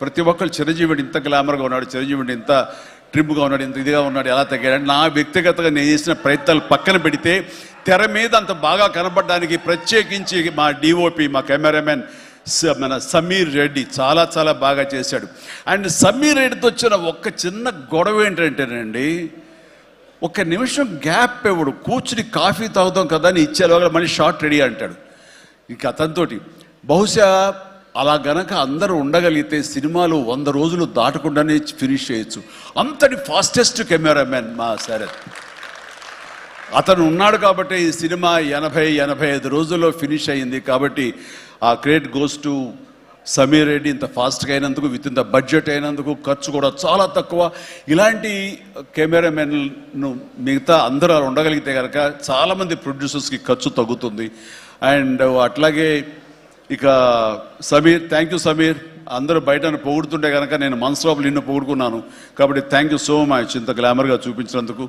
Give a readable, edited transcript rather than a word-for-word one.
ప్రతి ఒక్కరు చిరంజీవి ఇంత గ్లామర్గా ఉన్నాడు, చిరంజీవి ఇంత ట్రిమ్గా ఉన్నాడు, ఇంత ఇదిగా ఉన్నాడు, ఎలా తగ్గాడు. నా వ్యక్తిగతంగా నేను చేసిన ప్రయత్నాలు పక్కన పెడితే తెర మీద అంత బాగా కనపడడానికి ప్రత్యేకించి మా డిఓపి, మా కెమెరామెన్ మన సమీర్ రెడ్డి చాలా చాలా బాగా చేశాడు. అండ్ సమీర్ రెడ్డితో వచ్చిన ఒక్క చిన్న గొడవ ఏంటంటేనండి, ఒక్క నిమిషం గ్యాప్ ఇవ్వడు. కూర్చుని కాఫీ తాగుతాం కదా అని ఇచ్చేలోగా మళ్ళీ షార్ట్ రెడీ అంటాడు. ఇక అతనితోటి బహుశా అలా గనక అందరూ ఉండగలిగితే సినిమాలు 100 రోజులు దాటకుండానే ఫినిష్ చేయొచ్చు. అంతటి ఫాస్టెస్ట్ కెమెరామెన్ మా శరత్. అతను ఉన్నాడు కాబట్టి ఈ సినిమా 80-85 రోజుల్లో ఫినిష్ అయ్యింది. కాబట్టి ఆ credit goes to Sameer Reddy. ఇంత ఫాస్ట్గా అయినందుకు, విత్ ఇన్ ద బడ్జెట్ అయినందుకు, ఖర్చు కూడా చాలా తక్కువ. ఇలాంటి కెమెరామెన్ను మిగతా అందరూ ఉండగలిగితే కనుక చాలామంది ప్రొడ్యూసర్స్కి ఖర్చు తగ్గుతుంది. అండ్ అట్లాగే ఇక సమీర్, థ్యాంక్ యూ సమీర్. అందరూ బయట పొగుడుతుంటే కనుక నేను మనసులోపల నిన్ను పొగుడుకున్నాను. కాబట్టి థ్యాంక్ యూ సో మచ్ ఇంత గ్లామర్గా చూపించినందుకు.